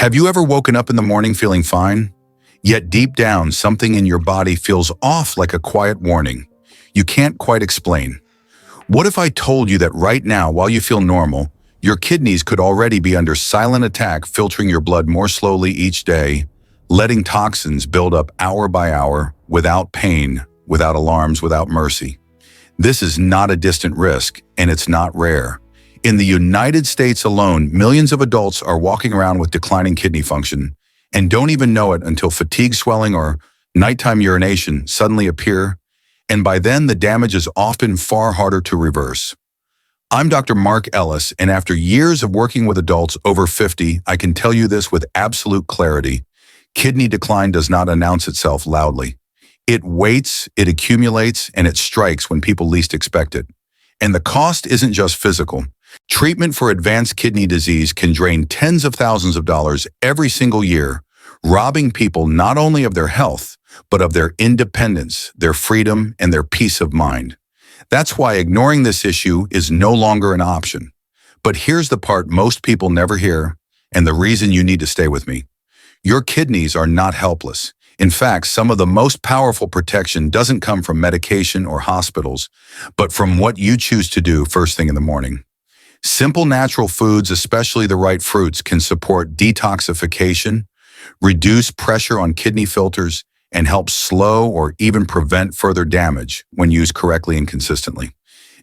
Have you ever woken up in the morning feeling fine? Yet deep down, something in your body feels off, like a quiet warning you can't quite explain. What if I told you that right now, while you feel normal, your kidneys could already be under silent attack, filtering your blood more slowly each day, letting toxins build up hour by hour, without pain, without alarms, without mercy? This is not a distant risk, and it's not rare. In the United States alone, millions of adults are walking around with declining kidney function and don't even know it until fatigue, swelling, or nighttime urination suddenly appear, and by then the damage is often far harder to reverse. I'm Dr. Mark Ellis, and after years of working with adults over 50, I can tell you this with absolute clarity. Kidney decline does not announce itself loudly. It waits, it accumulates, and it strikes when people least expect it. And the cost isn't just physical. Treatment for advanced kidney disease can drain tens of thousands of dollars every single year, robbing people not only of their health, but of their independence, their freedom, and their peace of mind. That's why ignoring this issue is no longer an option. But here's the part most people never hear, and the reason you need to stay with me. Your kidneys are not helpless. In fact, some of the most powerful protection doesn't come from medication or hospitals, but from what you choose to do first thing in the morning. Simple natural foods, especially the right fruits, can support detoxification, reduce pressure on kidney filters, and help slow or even prevent further damage when used correctly and consistently.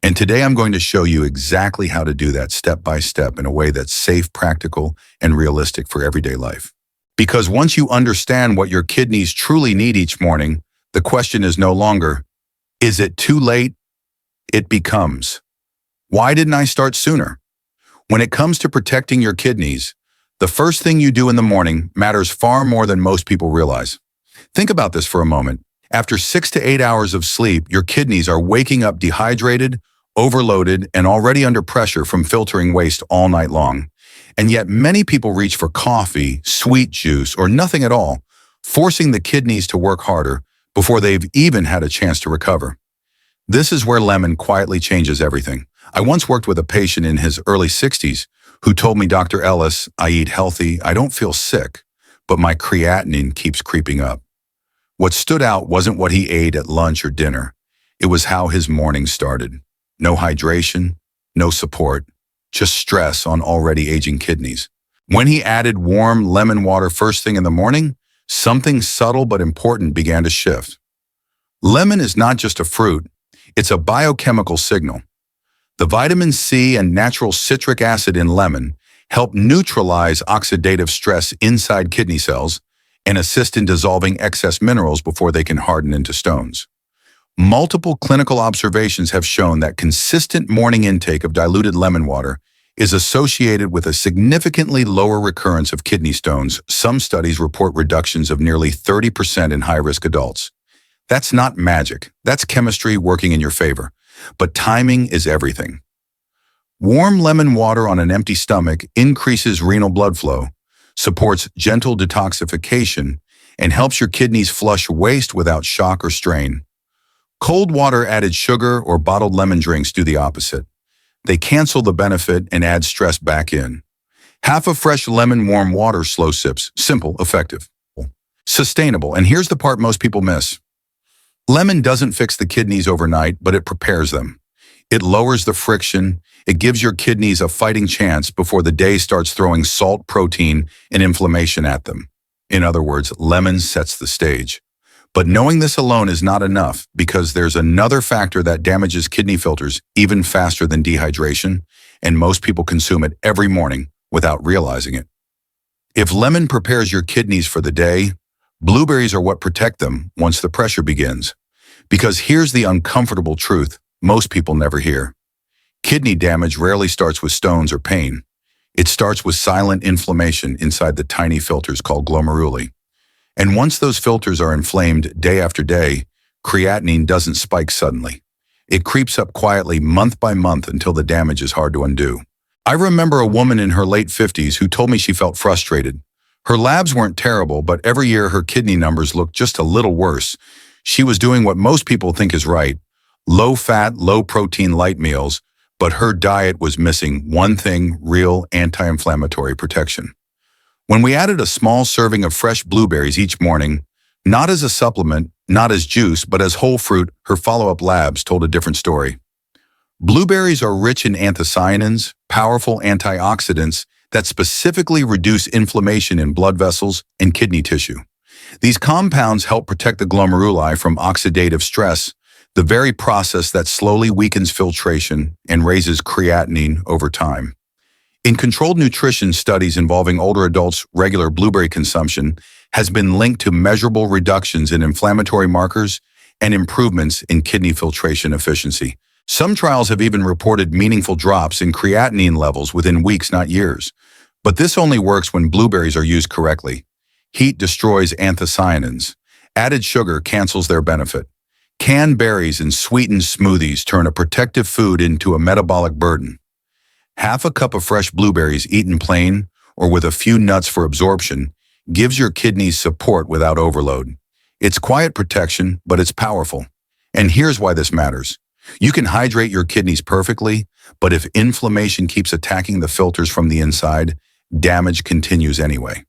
And today I'm going to show you exactly how to do that step by step in a way that's safe, practical, and realistic for everyday life. Because once you understand what your kidneys truly need each morning, the question is no longer, is it too late? It becomes, why didn't I start sooner? When it comes to protecting your kidneys, the first thing you do in the morning matters far more than most people realize. Think about this for a moment. After 6 to 8 hours of sleep, your kidneys are waking up dehydrated, overloaded, and already under pressure from filtering waste all night long. And yet many people reach for coffee, sweet juice, or nothing at all, forcing the kidneys to work harder before they've even had a chance to recover. This is where lemon quietly changes everything. I once worked with a patient in his early 60s who told me, "Dr. Ellis, I eat healthy, I don't feel sick, but my creatinine keeps creeping up." What stood out wasn't what he ate at lunch or dinner. It was how his morning started. No hydration, no support, just stress on already aging kidneys. When he added warm lemon water first thing in the morning, something subtle but important began to shift. Lemon is not just a fruit, it's a biochemical signal. The vitamin C and natural citric acid in lemon help neutralize oxidative stress inside kidney cells and assist in dissolving excess minerals before they can harden into stones. Multiple clinical observations have shown that consistent morning intake of diluted lemon water is associated with a significantly lower recurrence of kidney stones. Some studies report reductions of nearly 30% in high-risk adults. That's not magic. That's chemistry working in your favor. But timing is everything. Warm lemon water on an empty stomach increases renal blood flow, supports gentle detoxification, and helps your kidneys flush waste without shock or strain. Cold water, added sugar, or bottled lemon drinks do the opposite. They cancel the benefit and add stress back in. Half of fresh lemon warm water, slow sips, simple, effective, sustainable. And here's the part most people miss. Lemon doesn't fix the kidneys overnight, but it prepares them. It lowers the friction. It gives your kidneys a fighting chance before the day starts throwing salt, protein, and inflammation at them. In other words, lemon sets the stage. But knowing this alone is not enough, because there's another factor that damages kidney filters even faster than dehydration, and most people consume it every morning without realizing it. If lemon prepares your kidneys for the day, blueberries are what protect them once the pressure begins. Because here's the uncomfortable truth most people never hear. Kidney damage rarely starts with stones or pain. It starts with silent inflammation inside the tiny filters called glomeruli. And once those filters are inflamed day after day, creatinine doesn't spike suddenly. It creeps up quietly month by month until the damage is hard to undo. I remember a woman in her late 50s who told me she felt frustrated. Her labs weren't terrible, but every year her kidney numbers looked just a little worse. She was doing what most people think is right, low-fat, low-protein light meals, but her diet was missing one thing: real anti-inflammatory protection. When we added a small serving of fresh blueberries each morning, not as a supplement, not as juice, but as whole fruit, her follow-up labs told a different story. Blueberries are rich in anthocyanins, powerful antioxidants that specifically reduce inflammation in blood vessels and kidney tissue. These compounds help protect the glomeruli from oxidative stress, the very process that slowly weakens filtration and raises creatinine over time. In controlled nutrition studies involving older adults, regular blueberry consumption has been linked to measurable reductions in inflammatory markers and improvements in kidney filtration efficiency. Some trials have even reported meaningful drops in creatinine levels within weeks, not years. But this only works when blueberries are used correctly. Heat destroys anthocyanins. Added sugar cancels their benefit. Canned berries and sweetened smoothies turn a protective food into a metabolic burden. Half a cup of fresh blueberries eaten plain or with a few nuts for absorption gives your kidneys support without overload. It's quiet protection, but it's powerful. And here's why this matters. You can hydrate your kidneys perfectly, but if inflammation keeps attacking the filters from the inside, damage continues anyway.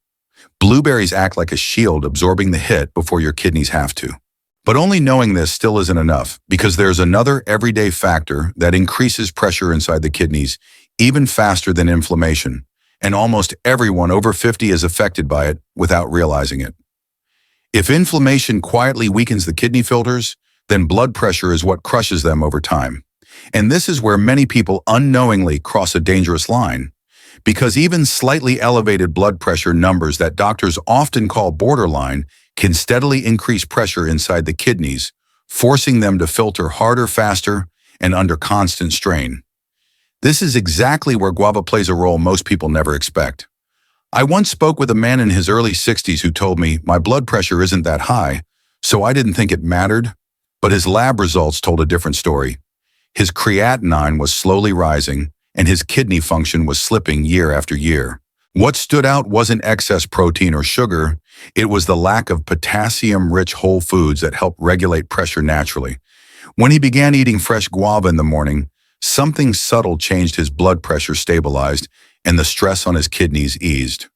Blueberries act like a shield, absorbing the hit before your kidneys have to. But only knowing this still isn't enough, because there's another everyday factor that increases pressure inside the kidneys even faster than inflammation, and almost everyone over 50 is affected by it without realizing it. If inflammation quietly weakens the kidney filters, then blood pressure is what crushes them over time. And this is where many people unknowingly cross a dangerous line, because even slightly elevated blood pressure numbers that doctors often call borderline can steadily increase pressure inside the kidneys, forcing them to filter harder, faster, and under constant strain. This is exactly where guava plays a role most people never expect. I once spoke with a man in his early 60s who told me, "My blood pressure isn't that high, so I didn't think it mattered." But his lab results told a different story. His creatinine was slowly rising, and his kidney function was slipping year after year. What stood out wasn't excess protein or sugar, it was the lack of potassium-rich whole foods that help regulate pressure naturally. When he began eating fresh guava in the morning, something subtle changed. His blood pressure stabilized, and the stress on his kidneys eased.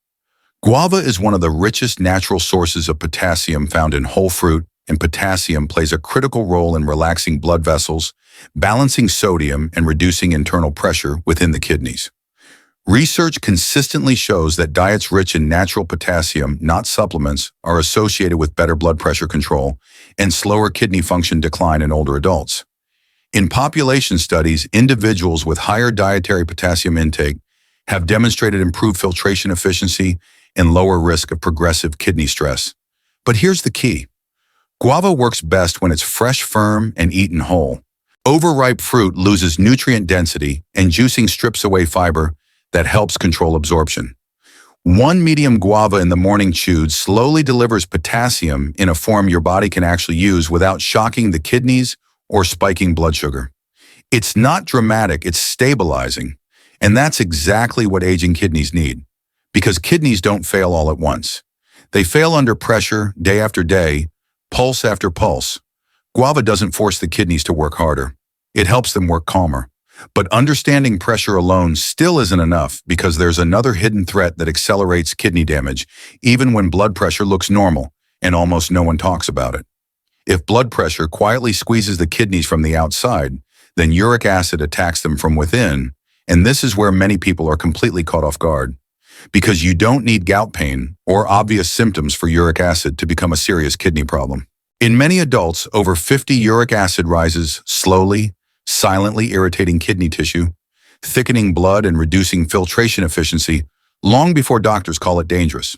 Guava is one of the richest natural sources of potassium found in whole fruit, and potassium plays a critical role in relaxing blood vessels, balancing sodium, and reducing internal pressure within the kidneys. Research consistently shows that diets rich in natural potassium, not supplements, are associated with better blood pressure control and slower kidney function decline in older adults. In population studies, individuals with higher dietary potassium intake have demonstrated improved filtration efficiency and lower risk of progressive kidney stress. But here's the key. Guava works best when it's fresh, firm, and eaten whole. Overripe fruit loses nutrient density, and juicing strips away fiber that helps control absorption. One medium guava in the morning chewed slowly delivers potassium in a form your body can actually use without shocking the kidneys or spiking blood sugar. It's not dramatic, it's stabilizing. And that's exactly what aging kidneys need, because kidneys don't fail all at once. They fail under pressure, day after day, pulse after pulse. Guava doesn't force the kidneys to work harder. It helps them work calmer. But understanding pressure alone still isn't enough, because there's another hidden threat that accelerates kidney damage, even when blood pressure looks normal, and almost no one talks about it. If blood pressure quietly squeezes the kidneys from the outside, then uric acid attacks them from within, and this is where many people are completely caught off guard. Because you don't need gout pain or obvious symptoms for uric acid to become a serious kidney problem. In many adults, over 50 uric acid rises slowly, silently irritating kidney tissue, thickening blood and reducing filtration efficiency long before doctors call it dangerous.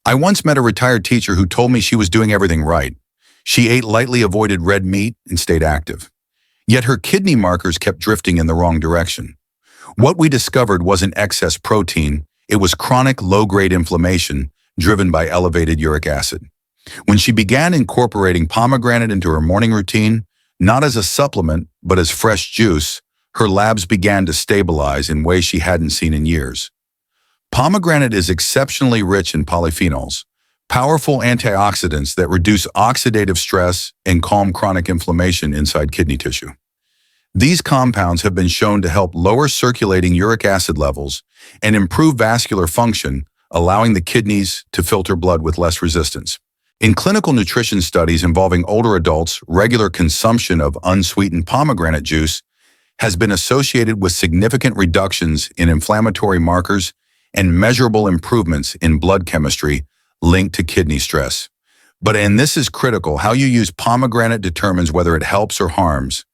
I once met a retired teacher who told me she was doing everything right. She ate lightly, avoided red meat, and stayed active. Yet her kidney markers kept drifting in the wrong direction. What we discovered wasn't excess protein, it was chronic low-grade inflammation driven by elevated uric acid. When she began incorporating pomegranate into her morning routine, not as a supplement, but as fresh juice, her labs began to stabilize in ways she hadn't seen in years. Pomegranate is exceptionally rich in polyphenols, powerful antioxidants that reduce oxidative stress and calm chronic inflammation inside kidney tissue. These compounds have been shown to help lower circulating uric acid levels and improve vascular function, allowing the kidneys to filter blood with less resistance. In clinical nutrition studies involving older adults, regular consumption of unsweetened pomegranate juice has been associated with significant reductions in inflammatory markers and measurable improvements in blood chemistry linked to kidney stress. And this is critical, how you use pomegranate determines whether it helps or harms.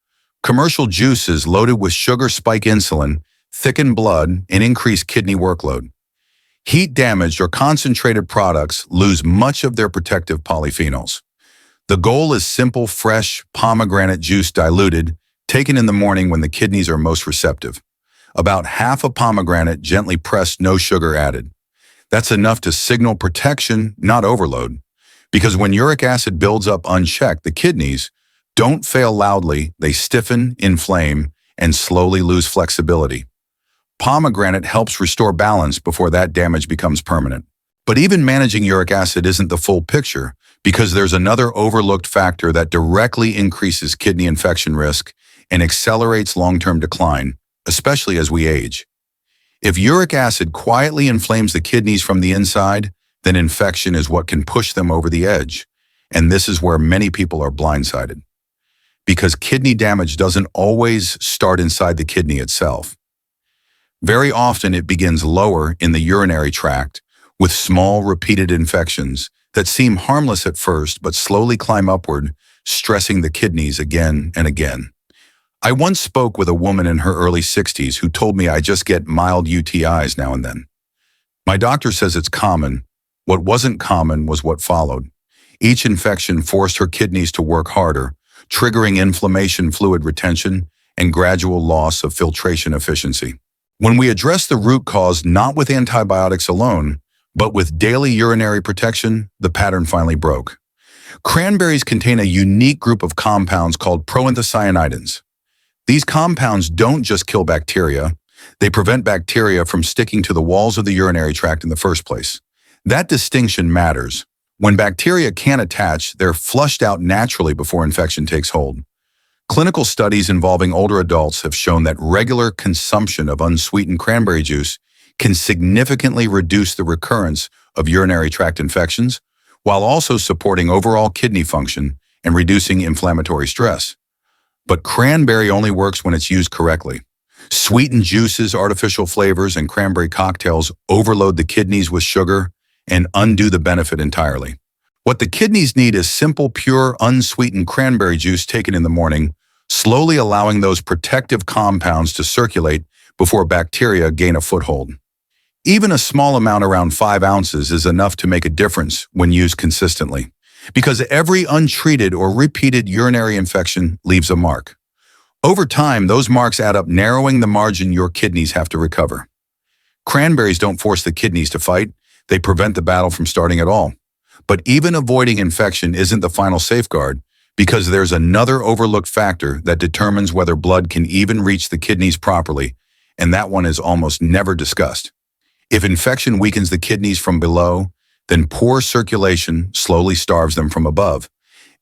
Commercial juices loaded with sugar spike insulin thicken blood and increase kidney workload. Heat-damaged or concentrated products lose much of their protective polyphenols. The goal is simple, fresh pomegranate juice diluted, taken in the morning when the kidneys are most receptive. About half a pomegranate gently pressed, no sugar added. That's enough to signal protection, not overload. Because when uric acid builds up unchecked, the kidneys don't fail loudly, they stiffen, inflame, and slowly lose flexibility. Pomegranate helps restore balance before that damage becomes permanent. But even managing uric acid isn't the full picture, because there's another overlooked factor that directly increases kidney infection risk and accelerates long-term decline, especially as we age. If uric acid quietly inflames the kidneys from the inside, then infection is what can push them over the edge. And this is where many people are blindsided. Because kidney damage doesn't always start inside the kidney itself. Very often it begins lower in the urinary tract with small repeated infections that seem harmless at first but slowly climb upward, stressing the kidneys again and again. I once spoke with a woman in her early 60s who told me I just get mild UTIs now and then. My doctor says it's common. What wasn't common was what followed. Each infection forced her kidneys to work harder, triggering inflammation, fluid retention, and gradual loss of filtration efficiency. When we address the root cause not with antibiotics alone, but with daily urinary protection, the pattern finally broke. Cranberries contain a unique group of compounds called proanthocyanidins. These compounds don't just kill bacteria, they prevent bacteria from sticking to the walls of the urinary tract in the first place. That distinction matters. When bacteria can't attach, they're flushed out naturally before infection takes hold. Clinical studies involving older adults have shown that regular consumption of unsweetened cranberry juice can significantly reduce the recurrence of urinary tract infections, while also supporting overall kidney function and reducing inflammatory stress. But cranberry only works when it's used correctly. Sweetened juices, artificial flavors, and cranberry cocktails overload the kidneys with sugar and undo the benefit entirely. What the kidneys need is simple, pure, unsweetened cranberry juice taken in the morning, slowly allowing those protective compounds to circulate before bacteria gain a foothold. Even a small amount, around 5 ounces, is enough to make a difference when used consistently, because every untreated or repeated urinary infection leaves a mark. Over time, those marks add up, narrowing the margin your kidneys have to recover. Cranberries don't force the kidneys to fight, they prevent the battle from starting at all. But even avoiding infection isn't the final safeguard, because there's another overlooked factor that determines whether blood can even reach the kidneys properly, and that one is almost never discussed. If infection weakens the kidneys from below, then poor circulation slowly starves them from above.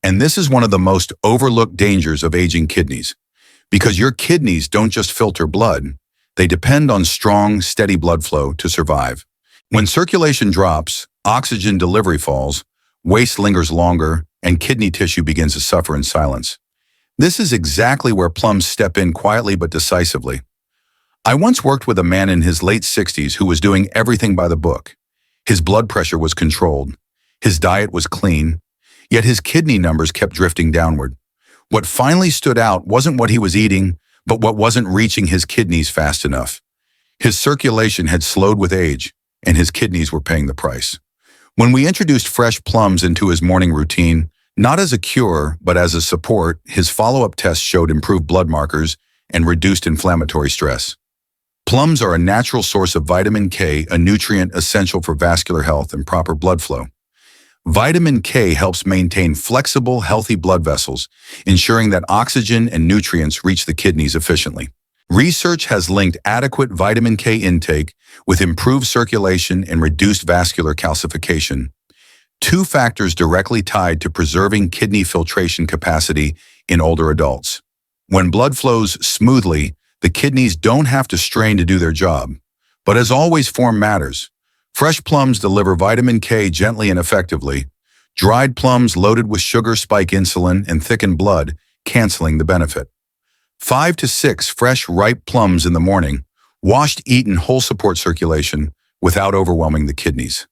And this is one of the most overlooked dangers of aging kidneys. Because your kidneys don't just filter blood, they depend on strong, steady blood flow to survive. When circulation drops, oxygen delivery falls, waste lingers longer, and kidney tissue begins to suffer in silence. This is exactly where Plums step in quietly but decisively. I once worked with a man in his late 60s who was doing everything by the book. His blood pressure was controlled. His diet was clean, yet his kidney numbers kept drifting downward. What finally stood out wasn't what he was eating, but what wasn't reaching his kidneys fast enough. His circulation had slowed with age, and his kidneys were paying the price. When we introduced fresh plums into his morning routine, not as a cure, but as a support, his follow-up tests showed improved blood markers and reduced inflammatory stress. Plums are a natural source of vitamin K, a nutrient essential for vascular health and proper blood flow. Vitamin K helps maintain flexible, healthy blood vessels, ensuring that oxygen and nutrients reach the kidneys efficiently. Research has linked adequate vitamin K intake with improved circulation and reduced vascular calcification, 2 factors directly tied to preserving kidney filtration capacity in older adults. When blood flows smoothly, the kidneys don't have to strain to do their job. But as always, form matters. Fresh plums deliver vitamin K gently and effectively. Dried plums loaded with sugar spike insulin and thicken blood, canceling the benefit. 5 to 6 fresh, ripe plums in the morning, washed, eaten whole support circulation without overwhelming the kidneys.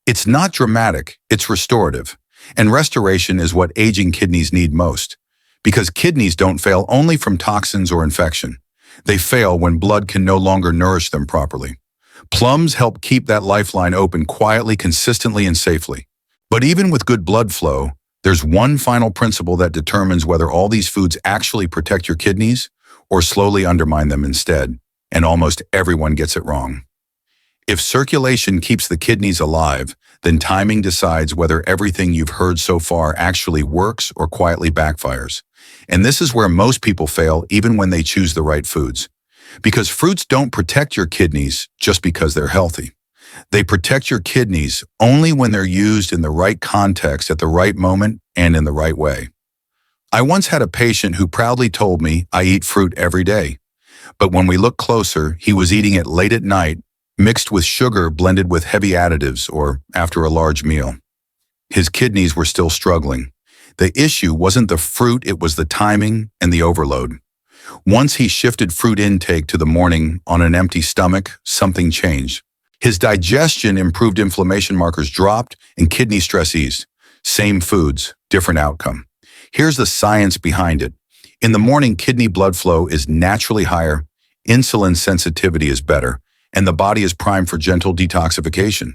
It's not dramatic, it's restorative. And restoration is what aging kidneys need most. Because kidneys don't fail only from toxins or infection. They fail when blood can no longer nourish them properly. Plums help keep that lifeline open quietly, consistently, and safely. But even with good blood flow, there's one final principle that determines whether all these foods actually protect your kidneys or slowly undermine them instead, and almost everyone gets it wrong. If circulation keeps the kidneys alive, then timing decides whether everything you've heard so far actually works or quietly backfires. And this is where most people fail even when they choose the right foods. Because fruits don't protect your kidneys just because they're healthy. They protect your kidneys only when they're used in the right context at the right moment and in the right way. I once had a patient who proudly told me, "I eat fruit every day." But when we looked closer, he was eating it late at night, mixed with sugar blended with heavy additives or after a large meal. His kidneys were still struggling. The issue wasn't the fruit, it was the timing and the overload. Once he shifted fruit intake to the morning on an empty stomach, something changed. His digestion improved, inflammation markers dropped, and kidney stress eased. Same foods, different outcome. Here's the science behind it. In the morning, kidney blood flow is naturally higher, insulin sensitivity is better, and the body is primed for gentle detoxification.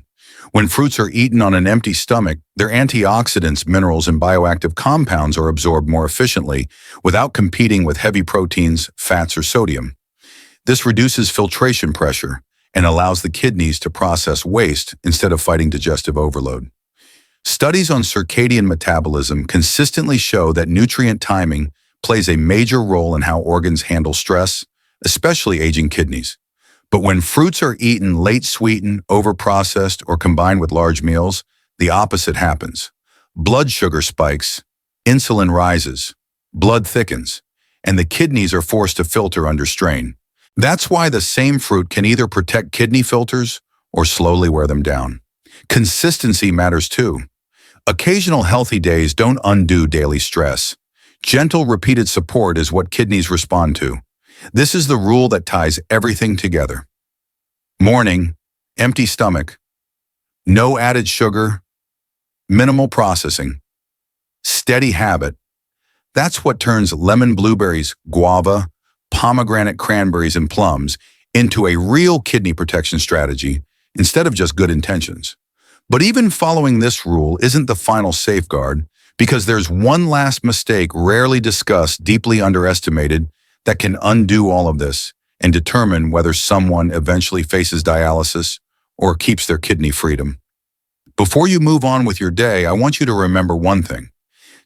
When fruits are eaten on an empty stomach, their antioxidants, minerals, and bioactive compounds are absorbed more efficiently without competing with heavy proteins, fats, or sodium. This reduces filtration pressure and allows the kidneys to process waste instead of fighting digestive overload. Studies on circadian metabolism consistently show that nutrient timing plays a major role in how organs handle stress, especially aging kidneys. But when fruits are eaten late, sweetened, overprocessed, or combined with large meals, the opposite happens. Blood sugar spikes, insulin rises, blood thickens, and the kidneys are forced to filter under strain. That's why the same fruit can either protect kidney filters or slowly wear them down. Consistency matters too. Occasional healthy days don't undo daily stress. Gentle, repeated support is what kidneys respond to. This is the rule that ties everything together. Morning, empty stomach, no added sugar, minimal processing, steady habit. That's what turns lemon, blueberries, guava, pomegranate, cranberries, and plums into a real kidney protection strategy instead of just good intentions. But even following this rule isn't the final safeguard, because there's one last mistake rarely discussed, deeply underestimated, that can undo all of this and determine whether someone eventually faces dialysis or keeps their kidney freedom. Before you move on with your day, I want you to remember one thing.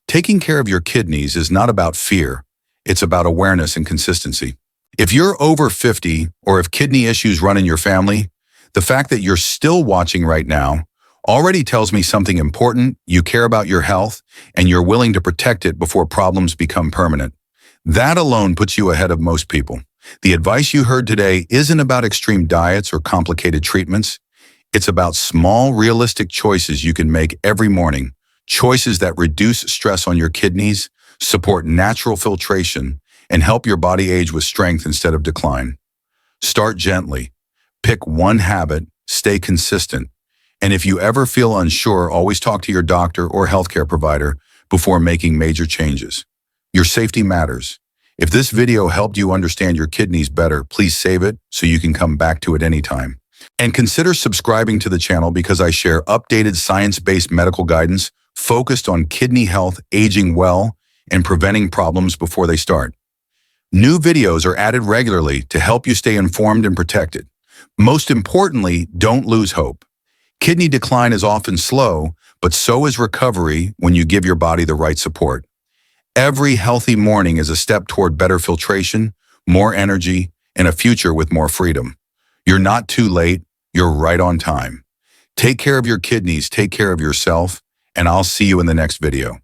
Taking care of your kidneys is not about fear. It's about awareness and consistency. If you're over 50 or if kidney issues run in your family, the fact that you're still watching right now already tells me something important. You care about your health and you're willing to protect it before problems become permanent. That alone puts you ahead of most people. The advice you heard today isn't about extreme diets or complicated treatments. It's about small, realistic choices you can make every morning, choices that reduce stress on your kidneys, support natural filtration, and help your body age with strength instead of decline. Start gently. Pick one habit, stay consistent. And if you ever feel unsure, always talk to your doctor or healthcare provider before making major changes. Your safety matters. If this video helped you understand your kidneys better, please save it so you can come back to it anytime. And consider subscribing to the channel because I share updated science-based medical guidance focused on kidney health, aging well, and preventing problems before they start. New videos are added regularly to help you stay informed and protected. Most importantly, don't lose hope. Kidney decline is often slow, but so is recovery when you give your body the right support. Every healthy morning is a step toward better filtration, more energy, and a future with more freedom. You're not too late, you're right on time. Take care of your kidneys, take care of yourself, and I'll see you in the next video.